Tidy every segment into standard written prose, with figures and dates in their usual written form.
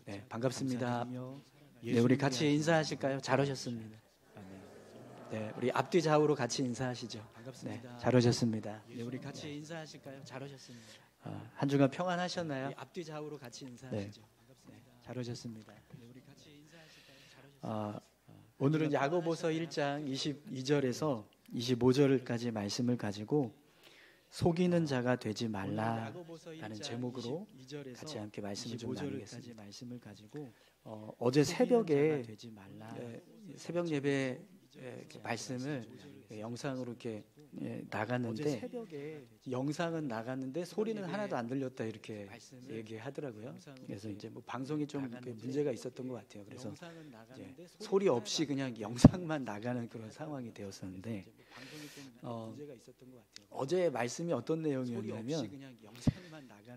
네, 반갑습니다. 네, 우리 같이 인사하실까요? 잘 오셨습니다. 네, 우리 앞뒤 좌우로 같이 인사하시죠. 네, 잘 오셨습니다. 네, 우리 같이 인사하실까요? 잘 오셨습니다. 한 주간 평안하셨나요? 앞뒤 좌우로 같이 인사하시죠. 네, 잘 오셨습니다. 네, 우리 같이 인사하실까요? 잘 오셨습니다. 오늘은 야고보서 1장 22절에서 25절까지 말씀을 가지고 속이는 자가 되지 말라라는 제목으로 같이 함께 말씀을 좀 나누겠습니다. 어제 새벽에 새벽 예배 말씀을 영상으로 이렇게 나갔는데 영상은 나갔는데 소리는 하나도 안 들렸다 이렇게 얘기하더라고요. 그래서 이제 뭐 방송이 좀 문제가 있었던 것 같아요. 그래서 이제 소리 없이 그냥 영상만 나가는 그런 상황이 되었었는데 어제 말씀이 어떤 내용이었냐면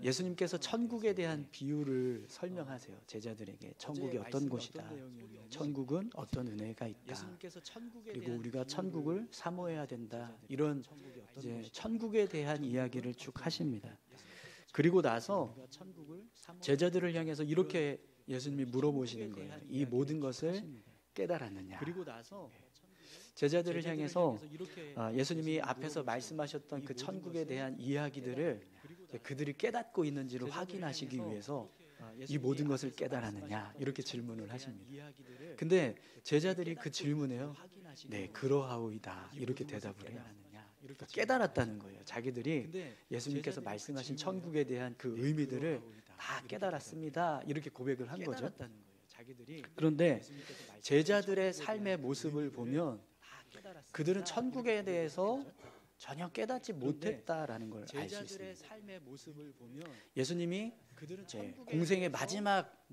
예수님께서 천국에 대한 비유를 설명하세요. 제자들에게 천국이 어떤 곳이다. 천국은 어떤 은혜가 있다. 그리고 우리가 천국을 사모해야 된다. 이런 이제 천국에 대한 이야기를 쭉 하십니다. 그리고 나서 제자들을 향해서 이렇게 예수님이 물어보시는 거예요. 이 모든 것을 깨달았느냐. 제자들을 향해서 예수님이 앞에서 말씀하셨던 그 천국에 대한 이야기들을 그들이 깨닫고 있는지를 확인하시기 위해서 이 모든 것을 깨달았느냐 이렇게 질문을 하십니다. 근데 제자들이 그 질문에요. 네, 그러하오이다 이렇게 대답을 해요. 그러니까 깨달았다는 거예요. 자기들이 예수님께서 말씀하신 천국에 대한 그 의미들을 다 깨달았습니다. 이렇게 고백을 한 거죠. 그런데 제자들의 삶의 모습을 보면 그들은 천국에 대해서 전혀 깨닫지 못했다라는 걸 알 수 있습니다. 예수님이 공생의 마지막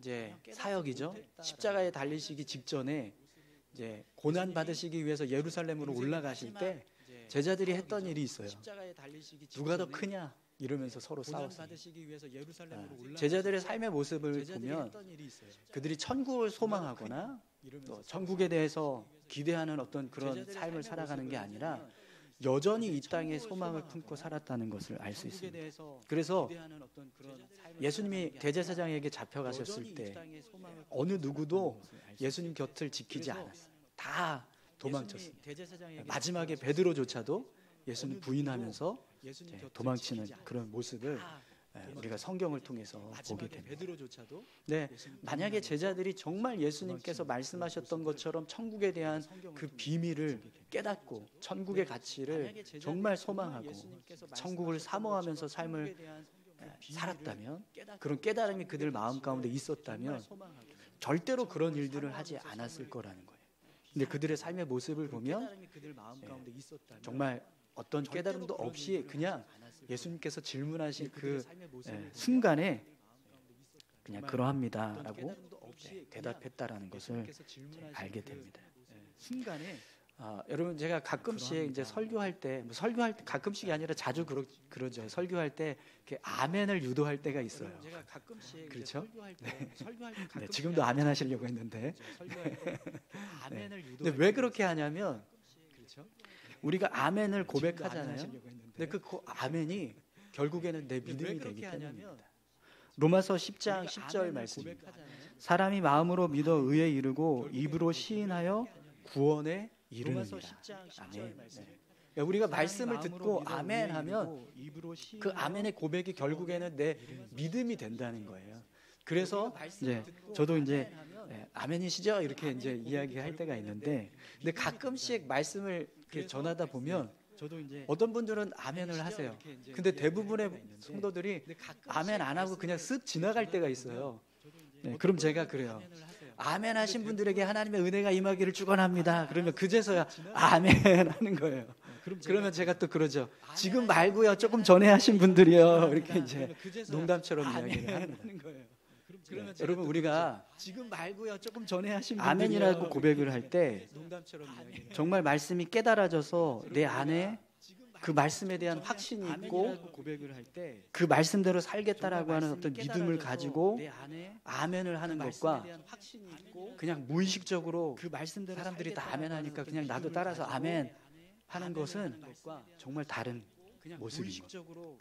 사역이죠. 십자가에 달리시기 직전에 이제 고난 받으시기 위해서 예루살렘으로 올라가실 때 제자들이 했던 일이 있어요. 누가 더 크냐 이러면서 서로 싸웠어요. 제자들의 삶의 모습을 보면 그들이 천국을 소망하거나 또 천국에 대해서 기대하는 어떤 그런 삶을 살아가는 게 아니라 여전히 이 땅에 소망을 품고 살았다는 것을 알 수 있습니다. 그래서 예수님이 대제사장에게 잡혀가셨을 때 어느 누구도 예수님 곁을 지키지 않았어요. 다 도망쳤습니다. 마지막에 베드로조차도 예수님 부인하면서 도망치는 그런 모습을 우리가 성경을 통해서 보게 됩니다. 네, 만약에 제자들이 정말 예수님께서 말씀하셨던 것처럼 천국에 대한 그 비밀을 깨닫고 천국의 가치를 정말 소망하고 천국을 사모하면서 삶을 살았다면, 그런 깨달음이 그들 마음 가운데 있었다면 절대로 그런 일들을 하지 않았을 거라는 거예요. 근데 그들의 삶의 모습을 보면 정말 어떤 깨달음도 없이 그냥 예수님께서 질문하신 그 순간에 그냥 그러합니다라고 대답했다라는 것을 알게 됩니다. 여러분 제가 가끔씩 이제 설교할 때 가끔씩이 아니라 자주 그러죠. 설교할 때 이렇게 아멘을 유도할 때가 있어요. 그렇죠? 네, 지금도 아멘 하시려고 했는데. 네. 근데 왜 그렇게 하냐면 우리가 아멘을 고백하잖아요. 근데 그 아멘이 결국에는 내 믿음이 되기 때문입니다. 로마서 10장 10절 말씀입니다. 사람이 마음으로 믿어 의에 이르고 입으로 시인하여 구원에 이르느니라. 아멘. 네. 우리가 말씀을 듣고 아멘 하면 그 아멘의 고백이 결국에는 내 믿음이 된다는 거예요. 그래서 저도 이제 아멘이시죠? 이렇게 이제 이야기할 때가 있는데, 근데 가끔씩 말씀을 이렇게 전하다 보면 어떤 분들은 아멘을 하세요. 근데 대부분의 성도들이 아멘 안 하고 그냥 쓱 지나갈 때가 있어요. 네, 그럼 제가 그래요. 아멘 하신 분들에게 하나님의 은혜가 임하기를 축원합니다. 그러면 그제서야 아멘 하는 거예요. 그러면 제가 또 그러죠. 지금 말고요. 조금 전에 하신 분들이요. 이렇게 이제 농담처럼 이야기를 하는 거예요. 네, 여러분 우리가 지금 말고요. 조금 전에 하신 아멘이라고 고백을 할 때 정말 말씀이 깨달아져서 내 안에 그 말씀에 대한 확신이 있고 그 말씀대로 살겠다라고 하는 어떤 믿음을 가지고 아멘을 하는 것과 그냥 무의식적으로 사람들이 다 아멘 하니까 그냥 나도 따라서 아멘 하는 것은 정말 다른 모습인 거예요.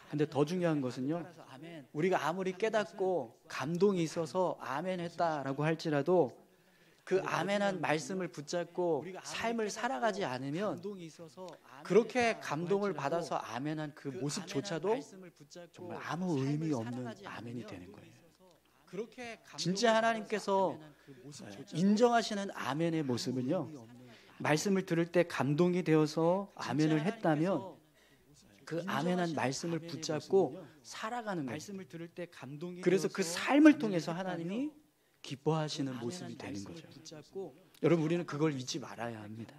근데 더 중요한 것은요, 우리가 아무리 깨닫고 감동이 있어서 아멘 했다라고 할지라도 그 아멘한 말씀을 붙잡고 삶을 살아가지 않으면 그렇게 감동을 받아서 아멘한 그 모습조차도 정말 아무 의미 없는 아멘이 되는 거예요. 진짜 하나님께서 인정하시는 아멘의 모습은요, 말씀을 들을 때 감동이 되어서 아멘을 했다면 그 아멘한 말씀을 붙잡고 살아가는 거예요. 그래서 그 삶을 통해서 하나님이 기뻐하시는 모습이 되는 거죠. 여러분, 우리는 그걸 잊지 말아야 합니다.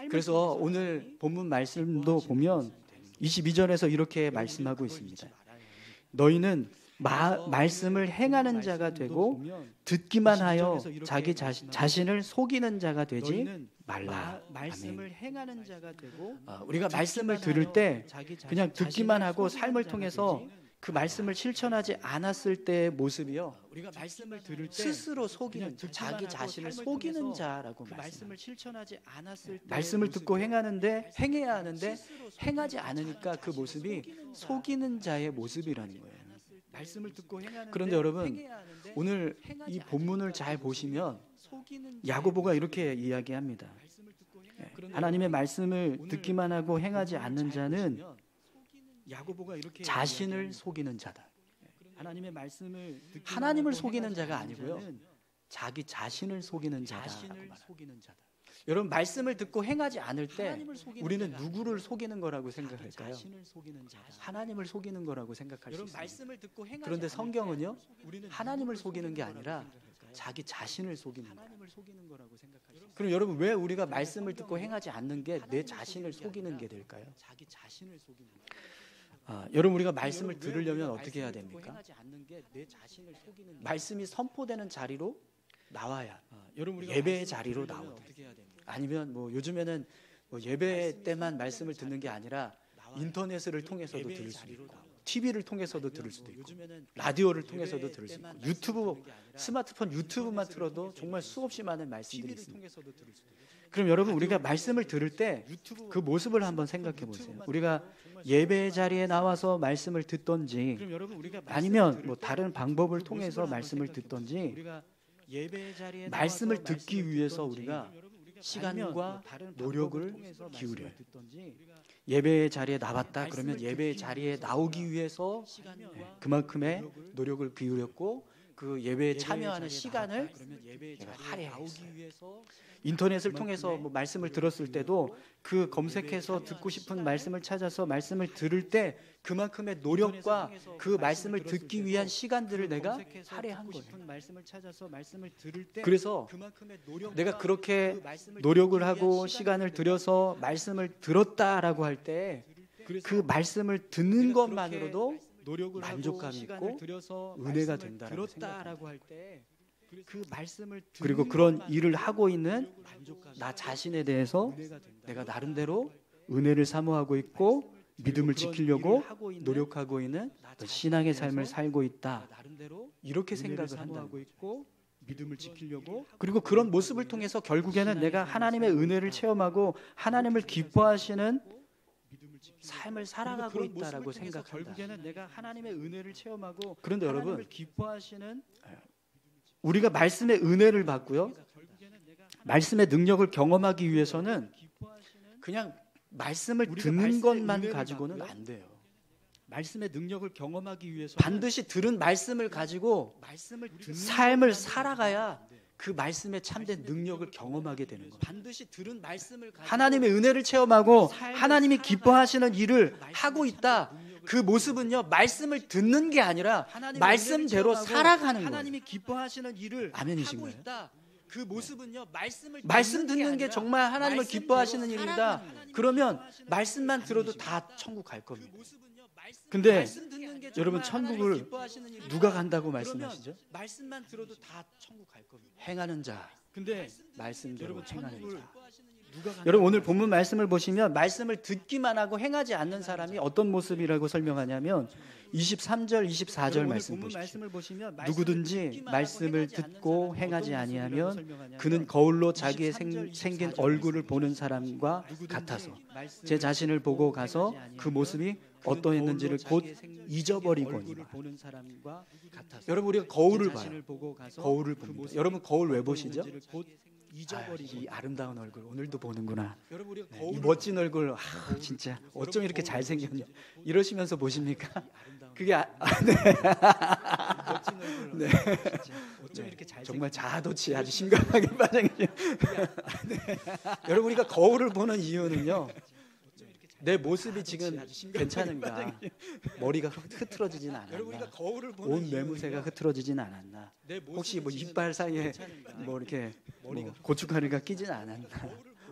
그래서 오늘 본문 말씀도 보면 22절에서 이렇게 말씀하고 있습니다. 너희는 말씀을 행하는 자가 되고 듣기만 하여 자기 자신을 속이는 자가 되지 말라. 말씀을 행하는 자가 되고 우리가 말씀을 들을 때 그냥 듣기만 하고 삶을 통해서 그 말씀을 실천하지 않았을 때의 모습이요, 우리가 말씀을 들을 때 스스로 속이는, 자기 자신을 속이는 자라고 말씀을 실천하지 않았을 때 말씀을 듣고 행하는데, 행해야 하는데 행하지 않으니까 그 모습이 속이는 자의 모습이라는 거예요. 말씀을 듣고 행하는데, 그런데 여러분, 오늘 이 본문을 잘 보시면 야고보가 이렇게 이야기합니다. 하나님의 말씀을 듣기만 하고 행하지 않는 자는 자신을 속이는 자다. 하나님을 속이는 자가 아니고요, 자기 자신을 속이는 자다라고 말합니다. 여러분, 말씀을 듣고 행하지 않을 때 우리는 누구를 속이는 거라고 생각할까요? 하나님을 속이는 거라고 생각할 수 있습니다. 그런데 성경은요, 하나님을 속이는 게 아니라 자기 자신을 속이는 거예요. 그럼 여러분, 왜 우리가 말씀을 듣고 행하지 않는 게 내 자신을 속이는 게 될까요? 여러분, 우리가 말씀을 들으려면 어떻게 해야 됩니까? 말씀이 선포되는 자리로 나와야, 예배의 자리로 나오든, 아니면 요즘에는 예배 때만 말씀을 듣는 게 아니라 인터넷을 통해서도 들을 수도 있고, TV를 통해서도 들을 수도 있고, 라디오를 통해서도 들을 수 있고, 유튜브, 스마트폰 유튜브만 틀어도 정말 수없이 많은 말씀들이 있습니다. 그럼 여러분, 우리가 말씀을 들을 때 그 모습을 한번 생각해 보세요. 우리가 예배의 자리에 나와서 말씀을 듣던지, 아니면 다른 방법을 통해서 말씀을 듣던지, 말씀을 듣기 위해서 우리가 시간과 노력을 기울여요. 예배의 자리에 나왔다 그러면 예배의 자리에 나오기 위해서 그만큼의 노력을 기울였고, 그 예배에 참여하는 시간을 내가 할애했어요. 인터넷을 통해서 말씀을 들었을 때도 그 검색해서 듣고 싶은 말씀을 찾아서 말씀을 들을 때 그만큼의 노력과 그 말씀을 듣기 위한 시간들을 내가 할애한 거예요. 그래서 내가 그렇게 노력을 하고 시간을 들여서 말씀을 들었다라고 할 때 그 말씀을 듣는 것만으로도 만족감이 있고 은혜가 된다라고 생각합니다. 그리고 그런 일을 하고 있는 나 자신에 대해서 내가 나름대로 은혜를 사모하고 있고 믿음을 지키려고 노력하고 있는 신앙의 삶을 살고 있다, 이렇게 생각을 한다는 거죠. 그리고 그런 모습을 통해서 결국에는 내가 하나님의 은혜를 체험하고 하나님을 기뻐하시는 삶을 살아가고 있다라고 생각한다. 그런데 여러분, 우리가 말씀의 은혜를 받고요, 말씀의 능력을 경험하기 위해서는 그냥 말씀을 듣는 것만 가지고는 안 돼요. 말씀의 능력을 경험하기 위해서 반드시 들은 말씀을 가지고 삶을 살아가야 그 말씀의 참된 능력을 경험하게 되는 거예요. 반드시 들은 말씀을 가지고 하나님의 은혜를 체험하고 하나님이 기뻐하시는 일을 하고 있다. 그 모습은요, 말씀을 듣는 게 아니라 말씀대로 살아가는 거예요. 하나님이 기뻐하시는 일을 아멘이신가요? 그 모습은요, 말씀 듣는 게 정말 하나님을 기뻐하시는 일이다. 그러면 말씀만 들어도 다 천국 갈 겁니다. 근데 여러분, 천국을 누가 간다고 말씀하시죠? 말씀만 들어도 다 천국 갈 겁니다. 행하는 자, 근데 말씀대로 행하는 자. 여러분 오늘 본문 말씀을 보시면 말씀을 듣기만 하고 행하지 않는 사람이 어떤 모습이라고 설명하냐면 23절, 24절 말씀 보십시오. 누구든지 말씀을 듣고 행하지 아니하면 그는 거울로 자기의 생긴 얼굴을 보는 사람과 같아서 제 자신을 보고 가서 그 모습이 어떠했는지를 곧 잊어버리거니와. 여러분 우리가 거울을 봐요. 거울을 봅니다. 여러분 거울 왜 보시죠? 이 아름다운 얼굴 오늘도 보는구나. 이 멋진 얼굴 진짜 어쩜 이렇게 잘생겼냐 이러시면서 보십니까? 그게 네. 정말 자아도취 아주 심각하게 빠져 계세요. 여러분 우리가 거울을 보는 이유는요. 내 모습이 지금 괜찮은가? 머리가 흐트러지진 않았나? 온 매무새가 흐트러지진 않았나? 혹시 뭐 이빨 사이에 뭐 이렇게 고춧가루가 끼진 않았나?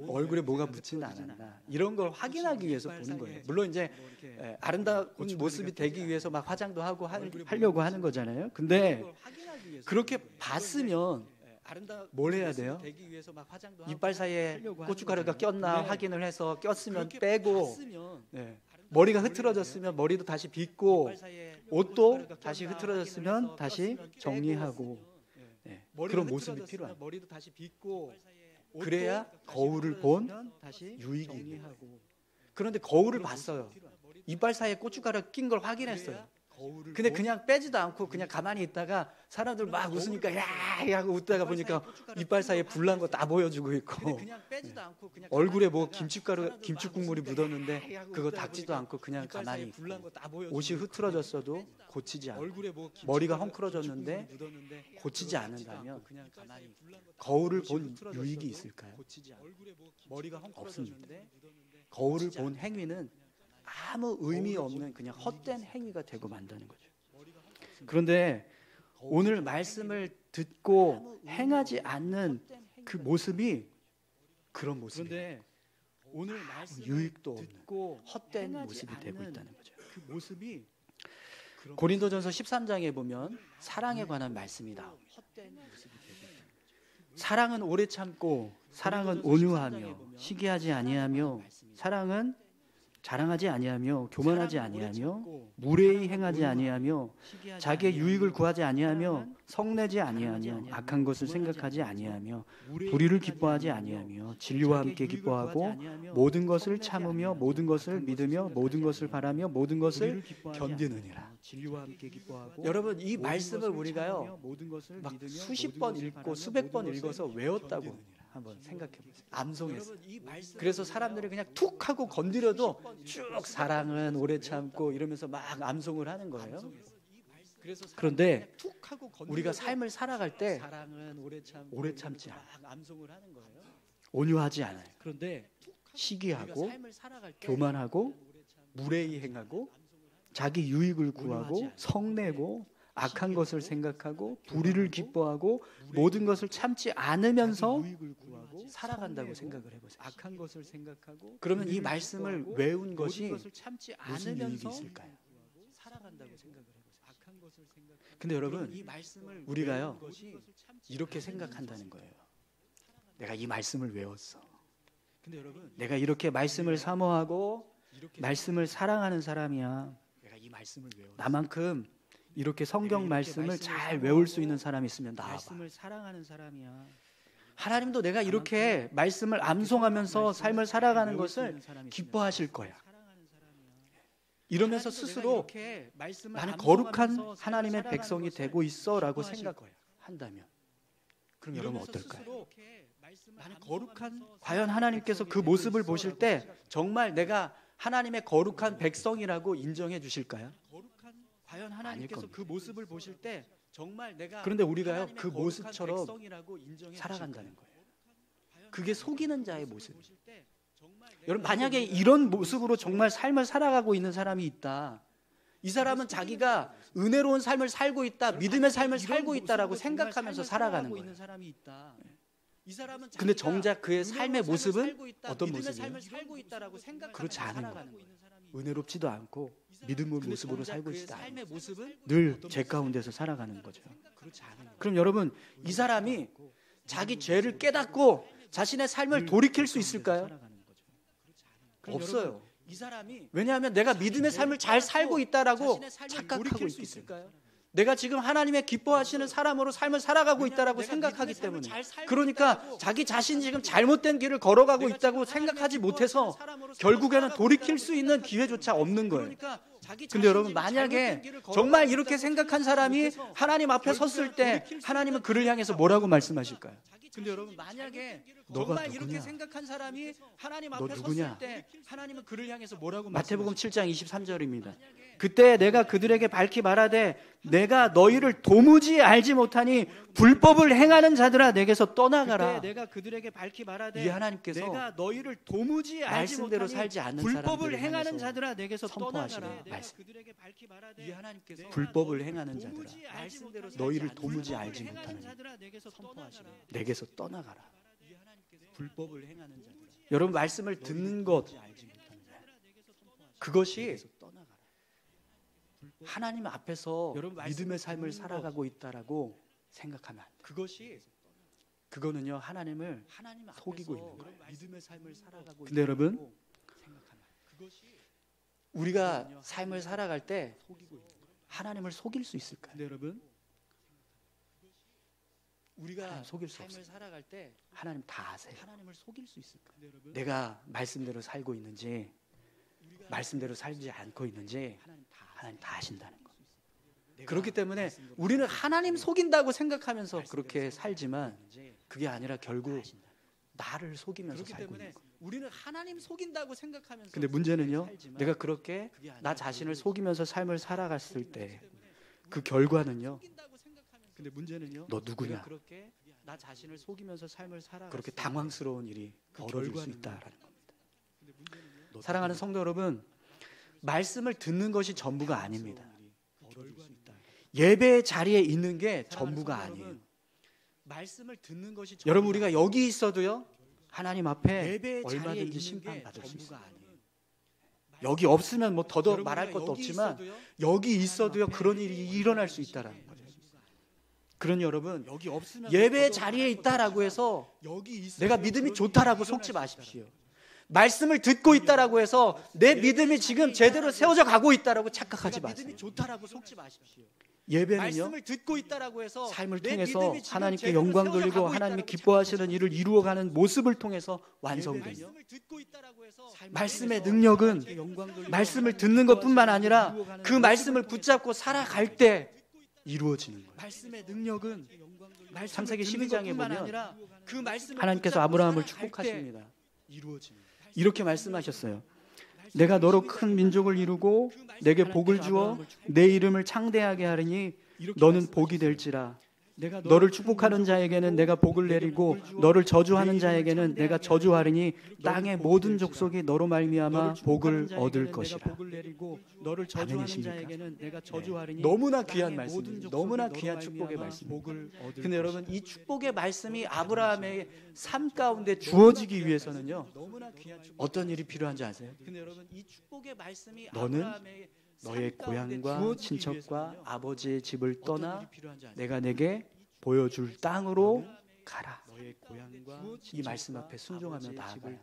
얼굴에 뭐가 묻지는 않았나? 이런 걸 확인하기 위해서 보는 거예요. 물론 이제 아름다운 모습이 되기 위해서 막 화장도 하고 하려고 하는 거잖아요. 근데 그렇게 봤으면 뭘 해야 돼요? 이빨 사이에 고춧가루가 꼈나 확인을 해서 꼈으면 빼고, 머리가 흐트러졌으면 머리도 다시 빗고, 옷도 다시 흐트러졌으면 다시 정리하고, 그런 모습이 필요해요. 그래야 거울을 본 유익이. 그런데 거울을 봤어요. 이빨 사이에 고춧가루 낀 걸 확인했어요. 근데 그냥 빼지도 않고 그냥 가만히 있다가 사람들 막 웃으니까 야 하고 웃다가 보니까 이빨 사이에 불난 거 다 보여주고 있고, 얼굴에 뭐 김치 국물이 묻었는데 그거 닦지도 않고 그냥 가만히 있고, 옷이 흐트러졌어도 고치지 않고, 머리가 헝클어졌는데 고치지 않는다면 거울을 본 유익이 있을까요? 없습니다. 거울을 본 행위는 아무 의미 없는 그냥 헛된 행위가 되고 만다는 거죠. 그런데 오늘 말씀을 듣고 행하지 않는 그 모습이 그런 모습이에요. 오늘 유익도 없는 헛된 모습이 되고 있다는 거죠. 그 모습이 고린도전서 13장에 보면 사랑에 관한 말씀이 나옵니다. 사랑은 오래 참고, 사랑은 온유하며 시기하지 아니하며, 사랑은 자랑하지 아니하며 교만하지 아니하며 무례히 행하지 아니하며 자기의 유익을 구하지 아니하며 성내지 아니하며 악한 것을 생각하지 아니하며 불의를 기뻐하지 아니하며 진리와 함께 기뻐하고 모든 것을 참으며 모든 것을 믿으며 모든 것을 바라며 모든 것을 견디느니라. 여러분 이 말씀을 우리가요 막 수십 번 읽고 수백 번 읽어서 외웠다고 한번 생각해 보세요. 암송했어요. 그래서 사람들이 그냥 툭 하고 건드려도 쭉 사랑은 오래 참고 이러면서 막 암송을 하는 거예요. 그런데 우리가 삶을 살아갈 때 오래 참지 않아요. 온유하지 않아요. 그런데 시기하고 교만하고 무례히 행하고 자기 유익을 구하고 성내고 악한 것을 생각하고 불의를 기뻐하고 모든 것을 참지 않으면서 살아간다고 생각을 해보세요. 악한 것을 생각하고 그러면 이 말씀을 외운 것이 무슨 유익이 있을까요? 근데 여러분 우리가요 이렇게 생각한다는 거예요. 내가 이 말씀을 외웠어. 내가 이렇게 말씀을 사모하고 말씀을 사랑하는 사람이야. 나만큼 이렇게 성경 말씀을 잘 외울 수 있는 사람이 있으면 나와봐. 하나님도 내가 이렇게 말씀을 암송하면서 삶을 살아가는 것을 기뻐하실 거야. 이러면서 스스로 나는 거룩한 하나님의 백성이 되고 있어라고 생각한다면 그럼 여러분 어떨까요? 과연 하나님께서 그 모습을 보실 때 정말 내가 하나님의 거룩한 백성이라고 인정해 주실까요? 과연 하나님께서 그 모습을 보실 때 정말 내가 그런데 우리가요 그 모습처럼 살아간다는 거예요. 그게 속이는 자의 모습. 여러분 만약에 이런 모습으로 정말 삶을 살아가고 있는 사람이 있다. 이 사람은 자기가 은혜로운 삶을 살고 있다, 믿음의 삶을 살고 있다라고 생각하면서 살아가는 거예요. 근데 정작 그의 삶의 모습은 어떤 모습이에요? 그렇지 않은 거예요. 은혜롭지도 않고 믿음의 모습으로 살고 있다. 늘 죄 가운데서 살아가는 거죠. 그럼 여러분 이 사람이 자기 죄를 깨닫고 자신의 삶을 돌이킬 수 있을까요? 없어요. 왜냐하면 내가 믿음의 삶을 잘 살고 있다라고 착각하고 있기 때문에, 내가 지금 하나님의 기뻐하시는 사람으로 삶을 살아가고 있다라고 생각하기 때문에, 그러니까 자기 자신이 지금 잘못된 길을 걸어가고 있다고 생각하지 못해서 결국에는 돌이킬 수 있는 기회조차 없는 거예요. 근데 여러분, 만약에 정말 이렇게 생각한 사람이 하나님 앞에 섰을 때 하나님은 그를 향해서 뭐라고 말씀하실까요? 근데 여러분, 만약에 정말 이렇게 생각한 사람이 하나님 앞에 섰을 때 하나님은 그를 향해서 뭐라고 말씀하실까요? 마태복음 7장 23절입니다. 그때 내가 그들에게 밝히 말하되 내가 너희를 도무지 알지 못하니 불법을 행하는 자들아 내게서 떠나가라. 그때 내가 그들에게 밝히 말하되 이 하나님께서 내가 너희를 도무지 알지 말씀대로 살지 않는 불법을 행하는 자들아 내게서 떠나가라. 그들에게 밝히 말하되 이 하나님께서 불법을 행하는 자들아 너희를 도무지 알지 못하는 자들아 내게서 떠나가라. 불법을 행하는 자들아. 여러분, 말씀을 듣는 것, 그것이 하나님 앞에서 믿음의 삶을 살아가고 있다라고 생각하면, 그거는요 하나님을 속이고 있는 거예요. 믿음의 삶을 살아가고. 근데 여러분, 우리가 삶을 살아갈 때 하나님을 속일 수 있을까요? 근데 여러분, 우리가 속일 수 없어요. 살아갈 때 하나님 다 아세요. 하나님을 속일 수 있을까요? 내가 말씀대로 살고 있는지 말씀대로 살지 않고 있는지 하나님 다 아신다는 거. 그렇기 때문에 우리는 하나님 속인다고 생각하면서 그렇게 살지만 그게 아니라 결국 나를 속이면서 살고 있는 거. 우리는 하나님 속인다고 생각하면서. 근데 문제는요, 내가 그렇게 나 자신을 속이면서 삶을 살아갔을 때 그 결과는요, 근데 문제는요, 너 누구냐? 그렇게 나 자신을 속이면서 삶을 살아갔을 그렇게 당황스러운 일이 벌어질 수 있다라는 겁니다. 사랑하는 성도 여러분, 말씀을 듣는 것이 전부가 아닙니다. 예배의 자리에 있는 게 전부가 아니에요. 말씀을 듣는 것이 여러분, 우리가 여기 있어도요 하나님 앞에 얼마든지 심판받을 수 있어요. 여기 없으면 뭐 더더 말할 것도 없지만 여기 있어도요 그런 일이 일어날 수 있다라는 거죠. 그러니 여러분, 예배의 자리에 있다라고 해서 내가 믿음이 좋다라고 속지 마십시오. 말씀을 듣고 있다라고 해서 내 믿음이 지금 제대로 세워져 가고 있다라고 착각하지 마세요. 예배는요, 삶을 통해서 하나님께 영광 돌리고 하나님이 기뻐하시는 일을 이루어가는 모습을 통해서 완성됩니다. 말씀의 능력은 말씀을 듣는 것뿐만 아니라 그 말씀을 붙잡고 살아갈 때 이루어지는 거예요. 말씀의 능력은 창세기 12장에 보면 하나님께서 아브라함을 축복하십니다. 이렇게 말씀하셨어요. 내가 너로 큰 민족을 이루고 내게 복을 주어 내 이름을 창대하게 하리니 너는 복이 될지라. 너를 축복하는 자에게는 내가 복을 내리고 너를 저주하는 자에게는 내가 저주하리니 땅의 모든 족속이 너로 말미암아 복을 얻을 것이라. 아멘이십니까? 네. 너무나 귀한 말씀입니다. 너무나 귀한 축복의 말씀입니다. 근데 여러분, 이 축복의 말씀이 아브라함의 삶 가운데 주어지기 위해서는요 어떤 일이 필요한지 아세요? 너는 너의 고향과 친척과 아버지의 집을 떠나 내가 내게 보여줄 땅으로 가라. 이 말씀 앞에 순종하며 나아가야.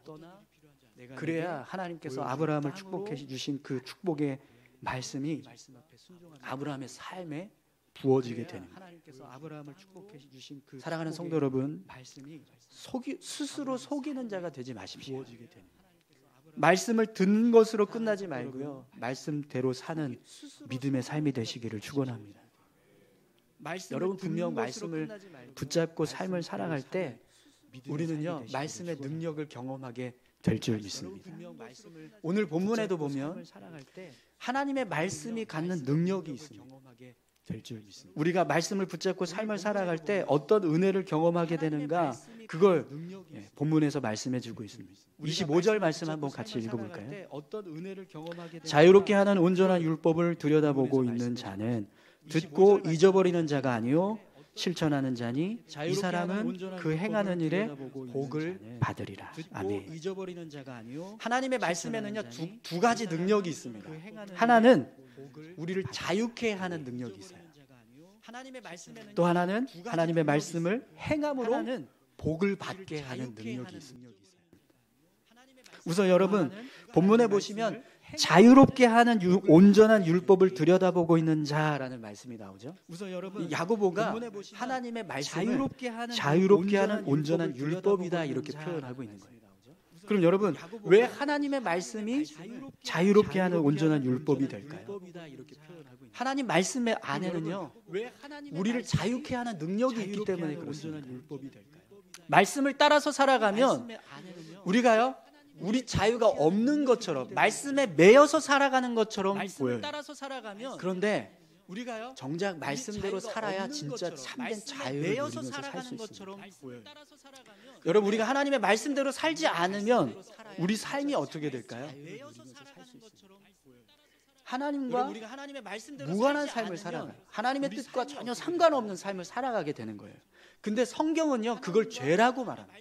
그래야 하나님께서 아브라함을 축복해 주신 그 축복의 말씀이 아브라함의 삶에 부어지게 되는 거예요. 사랑하는 성도 여러분, 스스로 속이는 자가 되지 마십시오. 말씀을 듣는 것으로 끝나지 말고요, 말씀대로 사는 믿음의 삶이 되시기를 축원합니다. 여러분, 분명 말씀을 붙잡고 삶을 살아갈 때 우리는요 말씀의 능력을 경험하게 될 줄 믿습니다. 오늘 본문에도 보면 하나님의 말씀이 갖는 능력이 있습니다. 우리가 말씀을 붙잡고 삶을 살아갈 때 어떤 은혜를 경험하게 되는가, 그걸 본문에서 말씀해 주고 있습니다. 25절 말씀 한번 같이 읽어볼까요? 자유롭게 하는 온전한 율법을 들여다보고 있는 자는 듣고 잊어버리는 자가 아니요 실천하는 자니 이 사람은 그 행하는 일에 복을 받으리라. 아멘. 하나님의 말씀에는요 두 가지 능력이 있습니다. 하나는 우리를 자유케 하는 능력이 있어요. 또 하나는 하나님의 말씀을 행함으로 복을 받게 하는 능력이 있습니다. 우선 여러분 본문에 보시면 자유롭게 하는 온전한 율법을 들여다보고 있는 자라는 말씀이 나오죠. 우선 여러분 야고보가 하나님의 말씀을 자유롭게 하는 온전한 율법이다 이렇게 표현하고 있는 거예요. 그럼 여러분 왜 하나님의 말씀이 자유롭게 하는 온전한 율법이 될까요? 하나님 말씀 안에는요 우리를 자유케 하는 능력이 있기 때문에 그렇습니다. 말씀을 따라서 살아가면 우리가요 우리 자유가 없는 것처럼 말씀에 매여서 살아가는 것처럼 보여요. 그런데 우리가요 정작 말씀대로 살아야 진짜 참된 자유를 누리면서 살 수 있습니다. 여러분 우리가 하나님의 말씀대로 살지 않으면 우리 삶이 어떻게 될까요? 하나님과 무관한 삶을 살아가요. 하나님의 뜻과 전혀 상관없는 삶을 살아가게 되는 거예요. 근데 성경은요 그걸 죄라고 말합니다.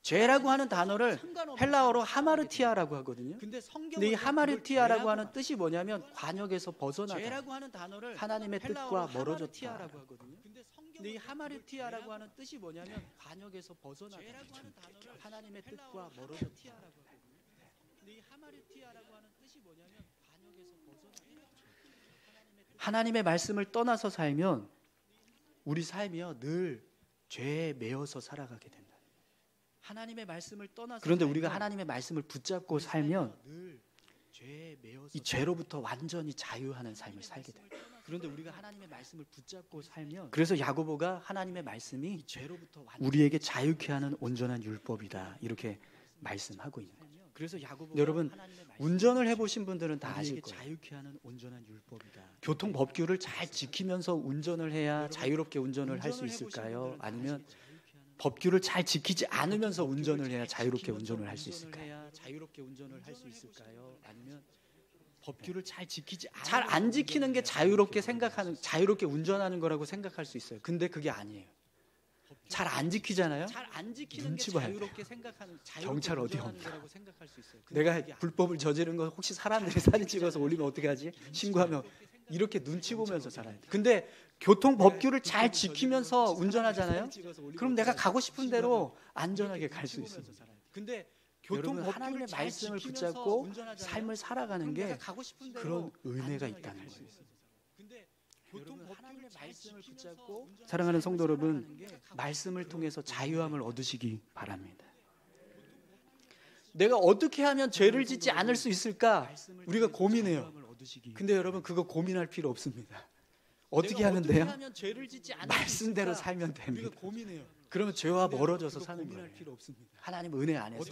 죄라고 하는 단어를 헬라어로 하마르티아라고 하거든요. 근데 이 하마르티아라고 하는 뜻이 뭐냐면 관역에서 벗어나다, 하나님의 뜻과 멀어졌다. 근데 이 하마르티아라고 하는 뜻이 뭐냐면 관역에서 벗어나다, 하나님의 뜻과 멀어졌다. 근데 이 하마르티아라고 하는 뜻이 뭐냐면 관역에서 벗어나다. 하나님의 말씀을 떠나서 살면 우리 삶이요 늘 죄에 매여서 살아가게 된다. 하나님의 말씀을 떠나서 그런데 우리가 하나님의 말씀을 붙잡고 살면 이 죄로부터 완전히 자유하는 삶을 살게 돼요. 그런데 우리가 하나님의 말씀을 붙잡고 살면 그래서 야고보가 하나님의 말씀이 우리에게 자유케 하는 온전한 율법이다 이렇게 말씀하고 있는 거예요. 그래서 여러분 운전을 해보신 분들은 다 아실 거예요. 자유케 하는 온전한 율법이다. 교통 법규를 잘 지키면서 운전을 해야 자유롭게 운전을 할 수 있을까요? 아니면 법규를 잘 지키지 않으면서 운전을 해야 자유롭게 운전을 할 수 있을까요? 아니면 법규를 잘 지키지 잘 안 지키는 게 자유롭게 운전하는 거라고 생각할 수 있어요. 근데 그게 아니에요. 잘 안 지키잖아요. 눈치 봐야 돼요. 경찰 어디 없나. 내가 불법을 저지른 거 혹시 사람들이 사진 찍어서 올리면 어떻게 하지? 신고하면 이렇게 눈치 보면서 살아야 돼. 근데 교통 법규를 잘 지키면서 운전하잖아요. 그럼 내가 가고 싶은 대로 안전하게 갈 수 있습니다. 근데 여러분 하나님의 말씀을 붙잡고 삶을 살아가는 게 그런 은혜가 있다는 거예요. 여러분 하나님의 말씀을 붙잡고 사랑하는 성도 여러분 말씀을 통해서 자유함을 얻으시기 바랍니다. 내가 어떻게 하면 죄를 짓지 않을 수 있을까? 우리가 고민해요. 근데 여러분 그거 고민할 필요 없습니다. 어떻게 하면 돼요? 말씀대로 살면 됩니다. 그러면 죄와 멀어져서 사는 거예요. 하나님 은혜 안에서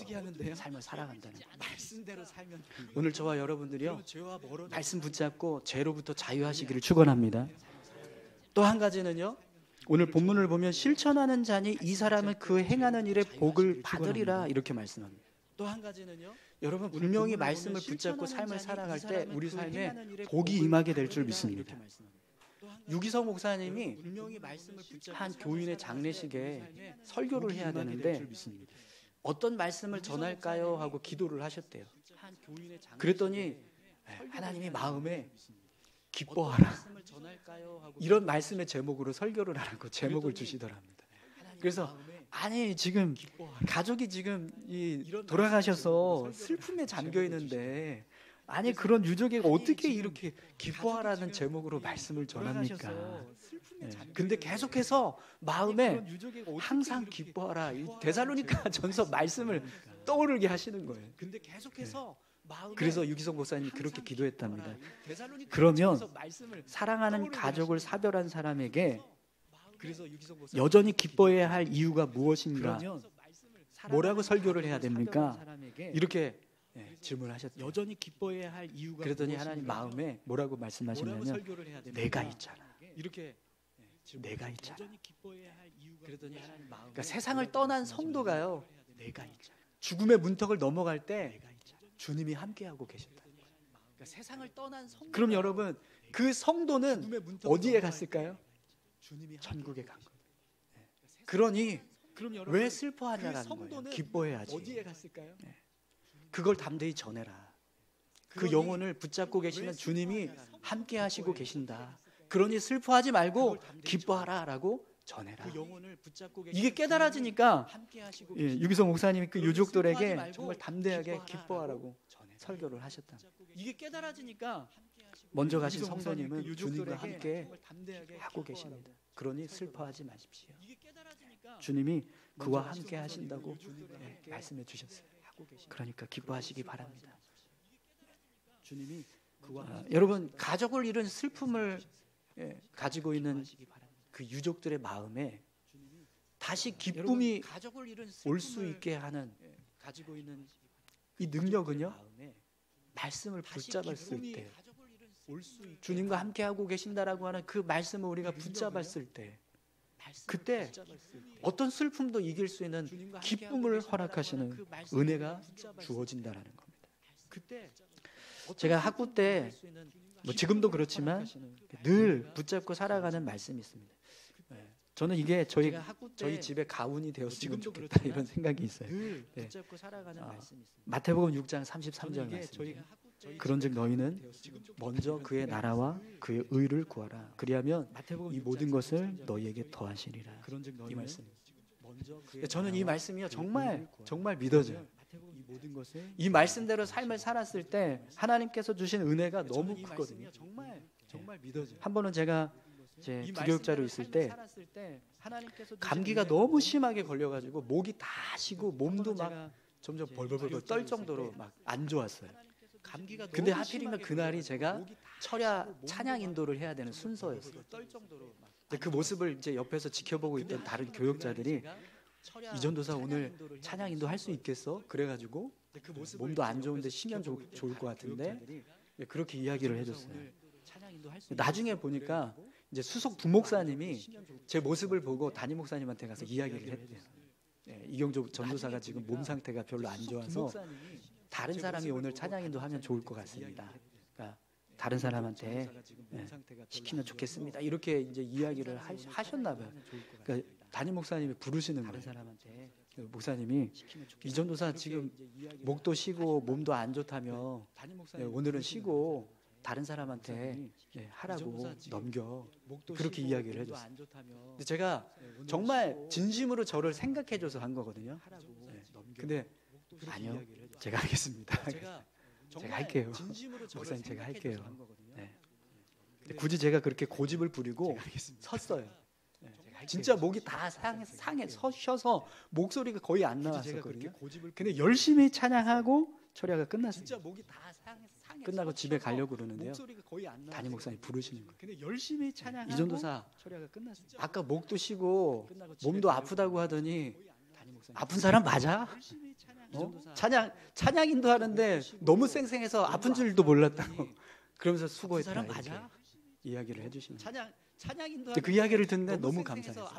삶을 살아간다는 거예요. 오늘 저와 여러분들이요 말씀 붙잡고 죄로부터 자유하시기를 축원합니다. 또 한 가지는요 오늘 본문을 보면 실천하는 자니 이 사람은 그 행하는 일에 복을 받으리라 이렇게 말씀합니다. 또 한 가지는요 여러분 분명히 말씀을 붙잡고 삶을 살아갈 때 우리 삶에 복이 임하게 될 줄 믿습니다. 유기성 목사님이 한 교인의 장례식에 설교를 해야 되는데 어떤 말씀을 전할까요? 하고 기도를 하셨대요. 그랬더니 하나님이 마음에 기뻐하라 이런 말씀의 제목으로 설교를 하라고 제목을 주시더랍니다. 그래서 아니 지금 가족이 지금 돌아가셔서 슬픔에 잠겨 있는데 아니 그런 유족에게 어떻게 이렇게 기뻐하라는 제목으로 말씀을 전합니까? 근데 계속해서 마음에 항상 기뻐하라 이 데살로니가 전서 말씀을 떠오르게 하시는 거예요. 그래서 유기성 목사님이 그렇게 기도했답니다. 그러면 사랑하는 가족을 사별한 사람에게 여전히 기뻐해야 할 이유가 무엇인가? 뭐라고 설교를 해야 됩니까? 이렇게 질문하셨대요. 여전히 기뻐해야 할 이유가 그랬더니 하나님 마음에 뭐라고 말씀하시냐면 내가 있잖아. 내가 있잖아. 그랬더니 하나님 마음에 그러니까 세상을 떠난 성도가요. 내가 있잖아. 죽음의 문턱을 넘어갈 때 주님이 함께하고 계신다. 그러니까 세상을 떠난 성도. 그럼 여러분 그 성도는 어디에 갔을까요? 천국에 간 거예요. 그러니 왜 슬퍼하냐라는 거예요. 기뻐해야지. 어디에 갔을까요? 그걸 담대히 전해라. 그 영혼을 붙잡고 계시는 주님이 함께 하시고 계신다. 그러니 슬퍼하지 말고 기뻐하라라고 전해라. 그 영혼을 붙잡고 이게 깨달아지니까 함께 하시고 유기성 목사님이 그 그러니 유족들에게 슬퍼하지 정말 말고 담대하게 기뻐하라고 기뻐하라고 설교를 하셨다. 이게 깨달아지니까 먼저 가신 유기성 목사님이 성도님은 그 주님과 유족들에게 함께 정말 담대하게 하고 기뻐하라고 계십니다. 그러니 슬퍼하지 마십시오. 이게 깨달아지니까 주님이 그와 먼저 함께 가신 하신다고 성도님이 주님과 함께 말씀해 주셨어요. 하고 계십니다. 그러니까 기뻐하시기 바랍니다. 주님이 그와 여러분, 가족을 잃은 슬픔을 가지고 있는 그 유족들의 마음에 다시 기쁨이 올 수 있게 하는 가지고 있는 이 능력은요, 말씀을 붙잡았을 때, 주님과 함께하고 계신다라고 하는 그 말씀을 우리가 붙잡았을 때, 그때 어떤 슬픔도 이길 수 있는 기쁨을 허락하시는 은혜가 주어진다라는 겁니다. 제가 학부 때, 뭐 지금도 그렇지만 늘 붙잡고 살아가는 말씀이 있습니다. 저는 이게 저희 집의 가훈이 되었으면 좋겠다 이런 생각이 있어요. 네. 마태복음 6장 33절 말씀입니다. 그런즉 너희는 먼저 그의 나라와 그의 의를 구하라. 그리하면 이 모든 것을 너희에게 더하시리라. 이 말씀. 저는 이 말씀이요 정말 믿어져요. 이 말씀대로 삶을 살았을 때 하나님께서 주신 은혜가 너무 크거든요. 정말 믿어져요. 한 번은 제가 이제 부교육자로 있을 때 감기가 너무 심하게 걸려가지고 목이 다 쉬고 몸도 막 점점 벌벌벌 떨 정도로 막 안 좋았어요. 근데 하필이면 그날이 제가 철야 찬양 인도를 해야 되는 순서였어요. 근데 그 모습을 이제 옆에서 지켜보고 있던 다른 교육자들이 이전도사 오늘 찬양 인도 할 수 있겠어? 그래가지고 몸도 안 좋은데 쉬면 좋을 것 같은데 그렇게 이야기를 해줬어요. 나중에 보니까 이제 수석 부목사님이 제 모습을 보고 담임 목사님한테 가서 이야기를 했대요. 이경조 전도사가 지금 몸 상태가 별로 안 좋아서 다른 사람이 오늘 찬양인도 하면 좋을 것 같습니다. 그러니까 다른 사람한테 시키면 좋겠습니다. 이렇게 이제 이야기를 하셨나 봐요. 그러니까 담임 목사님이 부르시는 거예요. 목사님이 이 전도사 지금 목도 쉬고 몸도 안 좋다며 오늘은 쉬고 다른 사람한테 하라고 넘겨 그렇게 이야기를 해줬어요. 근데 제가 정말 진심으로 저를 생각해줘서 한 거거든요. 근데 아니요, 제가 하겠습니다. 제가 할게요. 목사님 제가 할게요. 굳이 제가 그렇게 고집을 부리고 섰어요. 진짜 목이 다 상해 서셔서 목소리가 거의 안 나왔었거든요. 근데 열심히 찬양하고 철야가 끝났어요. 끝나고 집에 가려고 그러는데요. 담임 목사님 부르시는 거예요. 이 전도사 아까 목도 쉬고 몸도 아프다고 하더니 아픈 사람 맞아? 찬양 인도하는데 너무 쌩쌩해서 아픈 줄도 몰랐다고 그러면서 수고했다 이렇게 이야기를 해주시는 거예요. 그 이야기를 듣는데 너무 감사했어요.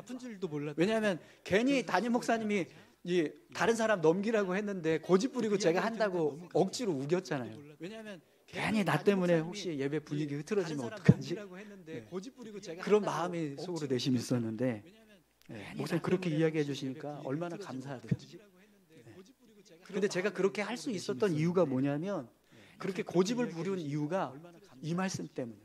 왜냐하면 괜히 담임 목사님이 다른 사람 넘기라고 했는데 고집 부리고 제가 한다고 억지로 우겼잖아요. 괜히 나 때문에 혹시 예배 분위기 흐트러지면 어떡하지? 그런 마음이 속으로 내심 있었는데 목사님 그렇게 이야기해 주시니까 얼마나 감사하든지. 근데 제가 그렇게 할 수 있었던 이유가 뭐냐면 그렇게 고집을 부리는 이유가 이 말씀 때문에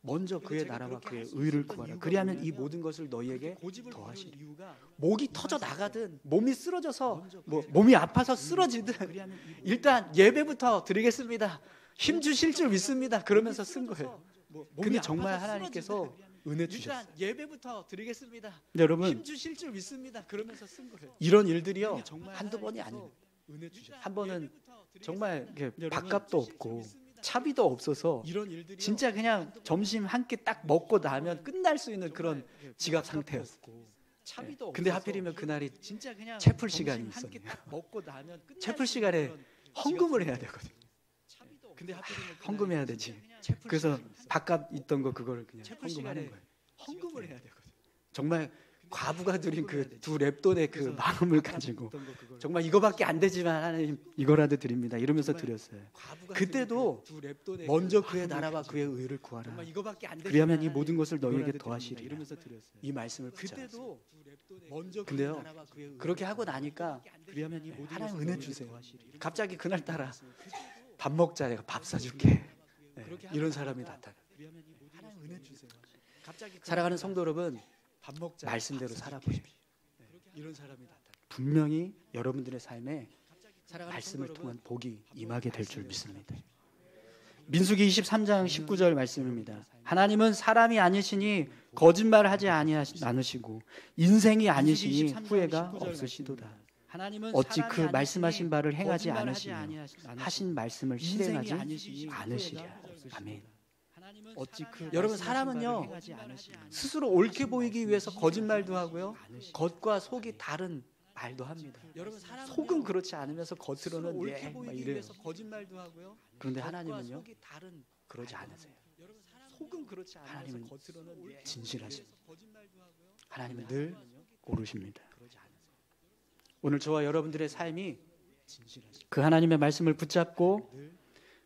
먼저 그의 나라와 그의 의를 구하라. 그리하면 이 모든 것을 너희에게 더하시리. 목이 터져 나가든 몸이 쓰러져서 몸이 아파서 쓰러지든 일단 예배부터 드리겠습니다. 힘 주실 줄 믿습니다. 그러면서 쓴 거예요. 근데 정말 하나님께서 은혜 주셨어요. 예배부터 드리겠습니다. 여러분 힘 주실 줄 믿습니다. 그러면서 쓴 거예요. 이런 일들이요 한두 번이 아닙니다. 한 번은 정말 밥값도 없고 차비도 없어서 진짜 그냥 점심 한 끼 딱 먹고 나면 끝날 수 있는 그런 지갑 상태였어요. 근데 하필이면 그날이 채플 시간이 있었네요. 채플 시간에 헌금을 해야 되거든요. 헌금해야 되지. 그래서 밥값 있던 거 그걸 그냥 헌금하는 거예요. 헌금을 해야 되거든요. 정말 과부가 드린 그 두 랩돈의 그 마음을 가지고 정말 이거밖에 안 되지만 하나님 이거라도 드립니다. 이러면서 드렸어요. 그때도 먼저 그의 나라와 그의 의를 구하라. 그리하면 이 모든 것을 너희에게 더하시리라. 이 말씀을 붙잡았어요. 근데요 그렇게 하고 나니까 하나님 은혜 주세요. 갑자기 그날따라 밥 먹자 내가 밥 사줄게. 이런 사람이 나타나. 살아가는 성도 여러분, 밥 먹자. 말씀대로 살아보십시오. 이런 사람이 나타나. 분명히 여러분들의 삶에 사랑하는 말씀을 성도 통한 여러분, 복이 임하게 될 줄 믿습니다. 민수기 23장 19절 말씀입니다. 하나님은 사람이 아니시니 거짓말하지 않으시고 인생이 아니시니 후회가 없으시도다. 하나님은 어찌 사람이 그 아니시니 말씀하신 바를 행하지 거짓말하지 않으시며 아니하시- 하신 말씀을 인생이 실행하지 아니시니 않으시랴. 후회가 없으시도다. 아멘. 하나님은 어찌 사람이 그 아니시니 여러분 사람은요 거짓말하지 않으시니 스스로 옳게 보이기 위해서 거짓말도 하고요 겉과 속이 다른 말도 합니다. 여러분 사람은요, 속은 그렇지 않으면서 겉으로는 옳게 예, 막 보이기 이래요. 위해서 거짓말도 하고요. 그런데 겉과 하나님은요 속이 다른 그러지 않으세요. 여러분 속은 그렇지 않으면서 하나님은 겉으로는 예, 진실하십니다. 거짓말도 하고요. 하나님은 늘 옳으십니다. 그러지 않으세요. 오늘 저와 여러분들의 삶이 그 하나님의 말씀을 붙잡고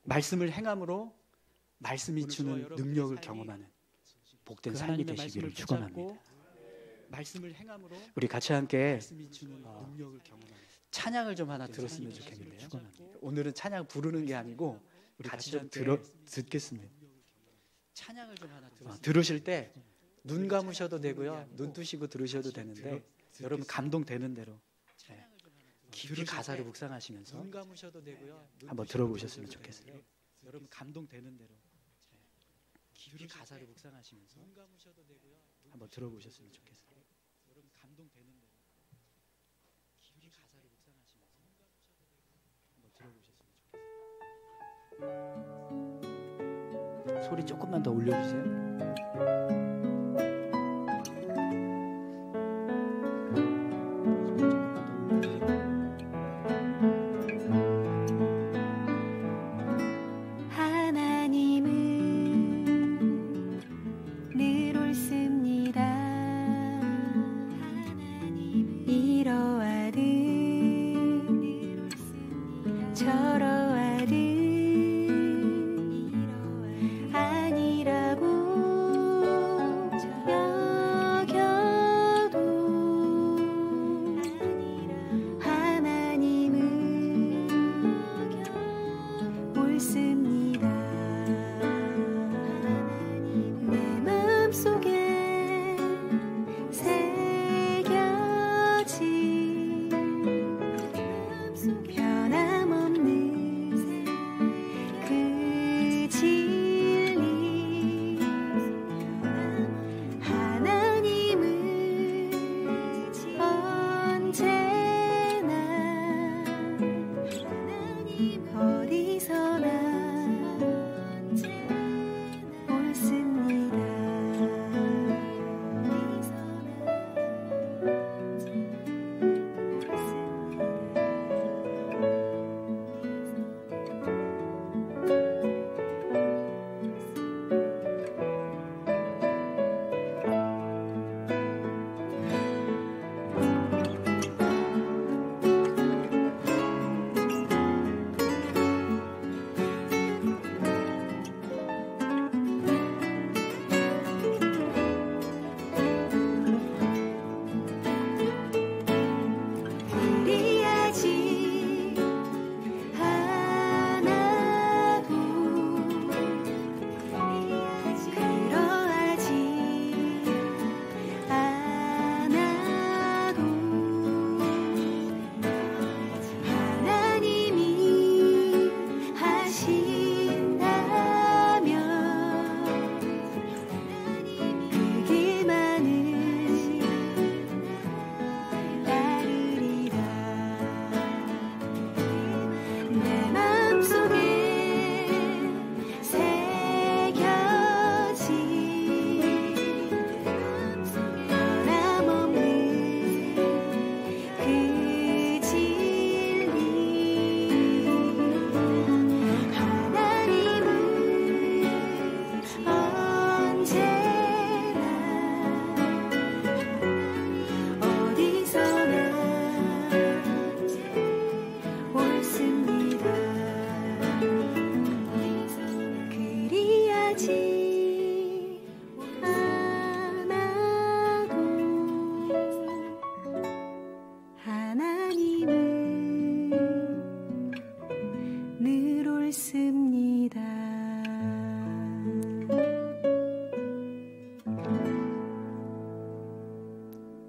말씀을 행함으로 말씀이 주는 능력을 경험하는 복된 그 삶이 하나님의 되시기를 말씀을 축원합니다. 말씀을 행함으로 우리 같이 함께 말씀이 주는 능력을 경험하는 찬양을 좀 하나 들었으면 좋겠는데요. 오늘은 찬양 부르는 게 아니고 우리 같이 좀 듣겠습니다. 찬양을 좀 하나 들었어요. 들으실 때 눈 감으셔도 되고요, 눈 뜨시고 들으셔도 되는데 여러분 감동되는 대로 깊이 가사를 묵상하시면서 눈 감으셔도 되고요. 눈 한번 뜨셔도 들어보셨으면 되고요. 좋겠어요. 여러분 감동되는 대로 깊이 가사를 묵상하시면서 눈 감으셔도 되고요. 한번 들어보셨으면 좋겠어요. 여러분 감동되는 대로 깊이 가사를 묵상하시면서 한번 들어보셨으면 좋겠어요. 소리 조금만 더 올려주세요. 하나님은 늘 옳습니다. 이러하듯 저러하듯 아니라고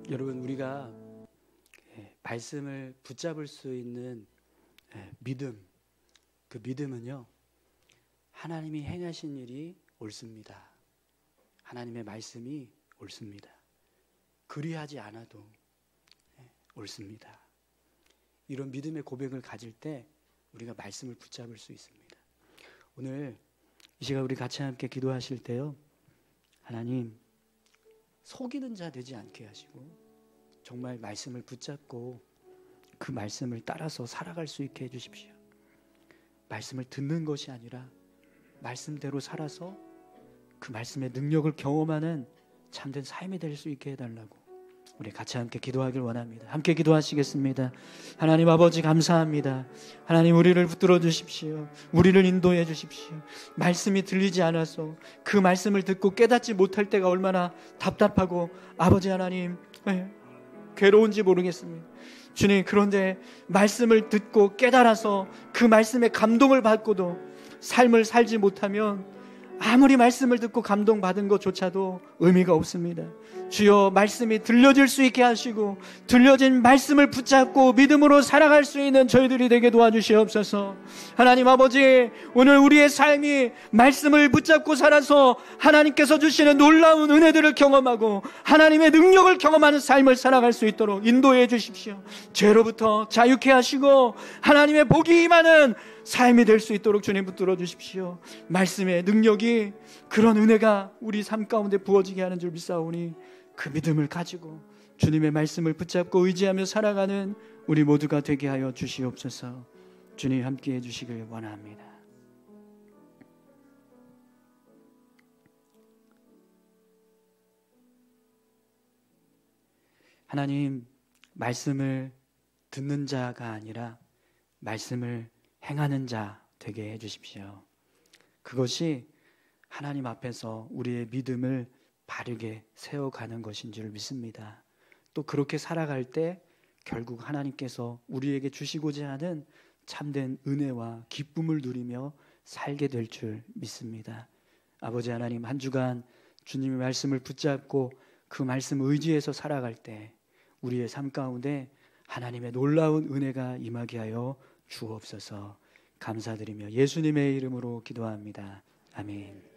여러분, 우리가 말씀을 붙잡을 수 있는 믿음, 그 믿음은요, 하나님이 행하신 일이 옳습니다. 하나님의 말씀이 옳습니다. 그리하지 않아도 옳습니다. 이런 믿음의 고백을 가질 때 우리가 말씀을 붙잡을 수 있습니다. 오늘 이 시간 우리 같이 함께 기도하실 때요, 하나님, 속이는 자 되지 않게 하시고 정말 말씀을 붙잡고 그 말씀을 따라서 살아갈 수 있게 해주십시오. 말씀을 듣는 것이 아니라 말씀대로 살아서 그 말씀의 능력을 경험하는 참된 삶이 될 수 있게 해달라고 우리 같이 함께 기도하길 원합니다. 함께 기도하시겠습니다. 하나님 아버지, 감사합니다. 하나님, 우리를 붙들어 주십시오. 우리를 인도해 주십시오. 말씀이 들리지 않아서 그 말씀을 듣고 깨닫지 못할 때가 얼마나 답답하고 아버지 하나님 괴로운지 모르겠습니다. 주님, 그런데 말씀을 듣고 깨달아서 그 말씀에 감동을 받고도 삶을 살지 못하면 아무리 말씀을 듣고 감동받은 것조차도 의미가 없습니다. 주여, 말씀이 들려질 수 있게 하시고 들려진 말씀을 붙잡고 믿음으로 살아갈 수 있는 저희들이 되게 도와주시옵소서. 하나님 아버지, 오늘 우리의 삶이 말씀을 붙잡고 살아서 하나님께서 주시는 놀라운 은혜들을 경험하고 하나님의 능력을 경험하는 삶을 살아갈 수 있도록 인도해 주십시오. 죄로부터 자유케 하시고 하나님의 복이 임하는 삶이 될 수 있도록 주님 붙들어 주십시오. 말씀의 능력이, 그런 은혜가 우리 삶 가운데 부어지게 하는 줄 믿사오니 그 믿음을 가지고 주님의 말씀을 붙잡고 의지하며 살아가는 우리 모두가 되게 하여 주시옵소서. 주님 함께해 주시길 원합니다. 하나님, 말씀을 듣는 자가 아니라 말씀을 행하는 자 되게 해주십시오. 그것이 하나님 앞에서 우리의 믿음을 바르게 세워가는 것인 줄 믿습니다. 또 그렇게 살아갈 때 결국 하나님께서 우리에게 주시고자 하는 참된 은혜와 기쁨을 누리며 살게 될 줄 믿습니다. 아버지 하나님, 한 주간 주님의 말씀을 붙잡고 그 말씀 의지해서 살아갈 때 우리의 삶 가운데 하나님의 놀라운 은혜가 임하게 하여 주옵소서. 감사드리며 예수님의 이름으로 기도합니다. 아멘.